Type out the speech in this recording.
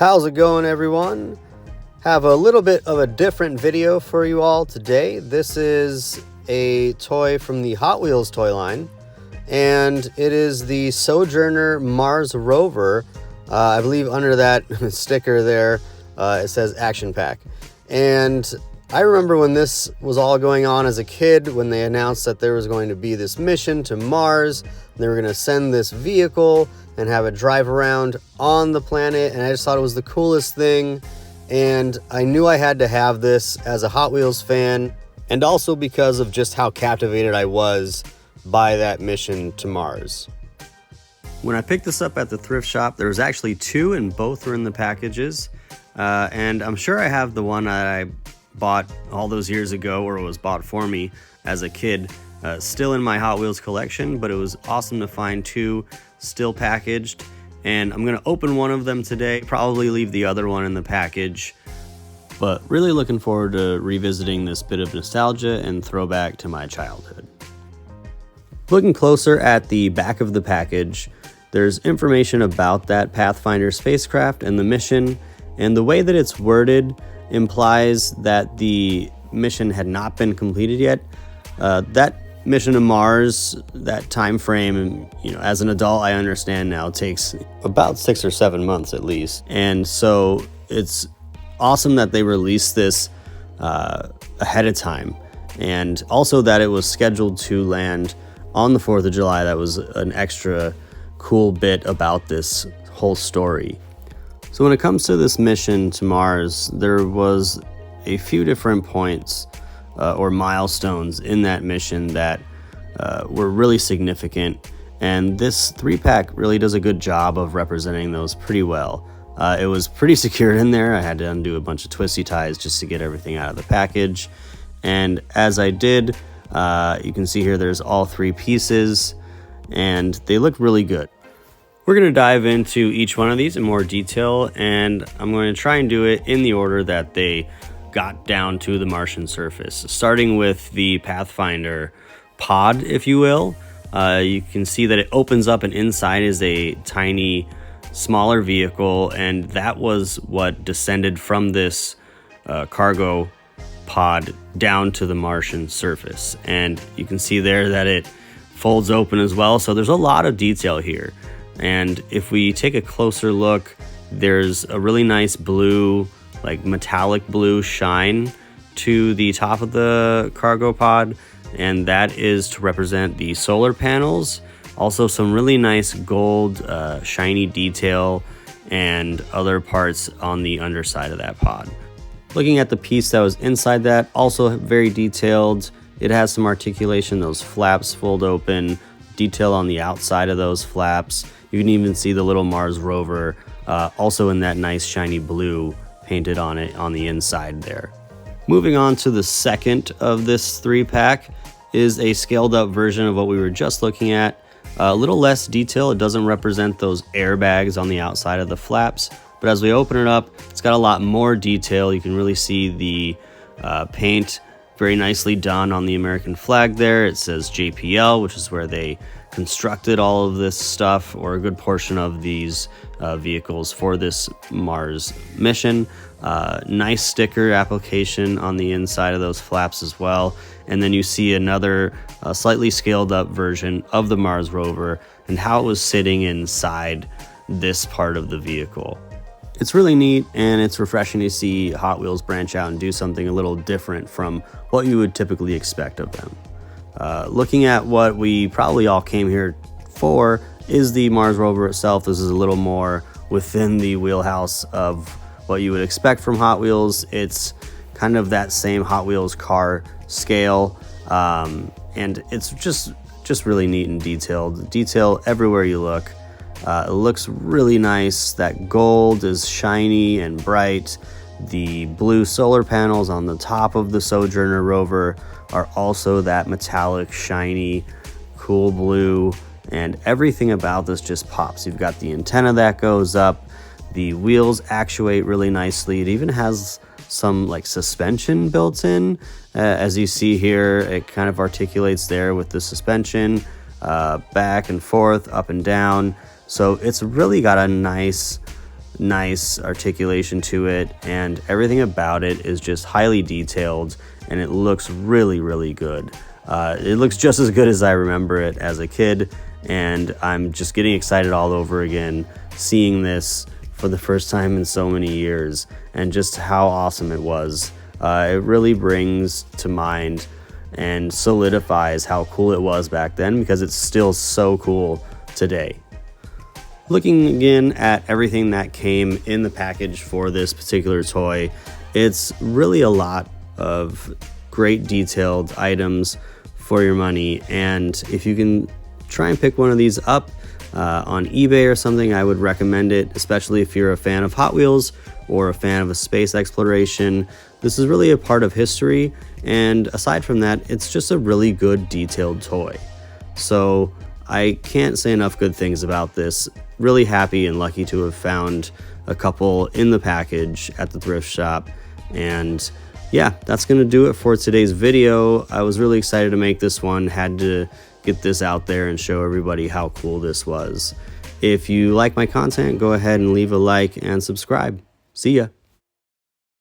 How's it going, everyone? Have a little bit of a different video for you all today. This is a toy from the Hot Wheels toy line, and it is the Sojourner Mars Rover. I believe under that sticker there, it says Action Pack. And I remember when this was all going on as a kid, when they announced that there was going to be this mission to Mars, they were going to send this vehicle and have it drive around on the planet, and I just thought it was the coolest thing. And I knew I had to have this as a Hot Wheels fan, and also because of just how captivated I was by that mission to Mars. When I picked this up at the thrift shop, there was actually two, and both were in the packages. And I'm sure I have the one that I bought all those years ago, or it was bought for me as a kid, still in my Hot Wheels collection, but it was awesome to find two still packaged. And I'm going to open one of them today, probably leave the other one in the package, but really looking forward to revisiting this bit of nostalgia and throwback to my childhood. Looking closer at the back of the package, there's information about that Pathfinder spacecraft and the mission, and the way that it's worded implies that the mission had not been completed yet. That mission to Mars, that time frame, as an adult, I understand now, takes about 6 or 7 months at least. And so it's awesome that they released this ahead of time, and also that it was scheduled to land on the 4th of July. That was an extra cool bit about this whole story. So when it comes to this mission to Mars, there was a few different points or milestones in that mission that were really significant, and this 3-pack really does a good job of representing those pretty well. It was pretty secured in there. I had to undo a bunch of twisty ties just to get everything out of the package, and as I did, you can see here there's all 3 pieces, and they look really good. We're going to dive into each one of these in more detail, and I'm going to try and do it in the order that they got down to the Martian surface, starting with the Pathfinder pod, if you will. You can see that it opens up, and inside is a tiny, smaller vehicle, and that was what descended from this cargo pod down to the Martian surface. And you can see there that it folds open as well, so there's a lot of detail here. And if we take a closer look, there's a really nice blue, like metallic blue shine to the top of the cargo pod, and that is to represent the solar panels. Also some really nice gold shiny detail and other parts on the underside of that pod. Looking at the piece that was inside that, also very detailed. It has some articulation, those flaps fold open, detail on the outside of those flaps. You can even see the little Mars rover also in that nice shiny blue painted on it on the inside there. Moving on to the second of this 3-pack is a scaled up version of what we were just looking at. A little less detail. It doesn't represent those airbags on the outside of the flaps, but as we open it up, it's got a lot more detail. You can really see the paint very nicely done on the American flag there. It says JPL, which is where they constructed all of this stuff, or a good portion of these vehicles for this Mars mission. Nice sticker application on the inside of those flaps as well. And then you see another slightly scaled up version of the Mars rover and how it was sitting inside this part of the vehicle. It's really neat, and it's refreshing to see Hot Wheels branch out and do something a little different from what you would typically expect of them. Looking at what we probably all came here for is the Mars rover itself. This is a little more within the wheelhouse of what you would expect from Hot Wheels. It's kind of that same Hot Wheels car scale, and it's just really neat and detailed. Detail everywhere you look. It looks really nice. That gold is shiny and bright. The blue solar panels on the top of the Sojourner rover are also that metallic, shiny, cool blue, and everything about this just pops. You've got the antenna that goes up. The wheels actuate really nicely. It even has some like suspension built in. As you see here, it kind of articulates there with the suspension, back and forth, up and down. So it's really got a nice nice articulation to it, and everything about it is just highly detailed, and it looks really, really good. It looks just as good as I remember it as a kid, and I'm just getting excited all over again seeing this for the first time in so many years, and just how awesome it was. It really brings to mind and solidifies how cool it was back then, because it's still so cool today. Looking again at everything that came in the package for this particular toy, it's really a lot of great detailed items for your money, and if you can try and pick one of these up on eBay or something, I would recommend it, especially if you're a fan of Hot Wheels or a fan of a space exploration. This is really a part of history, and aside from that, it's just a really good detailed toy. So I can't say enough good things about this. Really happy and lucky to have found a couple in the package at the thrift shop. And yeah, that's gonna do it for today's video. I was really excited to make this one, had to get this out there and show everybody how cool this was. If you like my content, go ahead and leave a like and subscribe. See ya.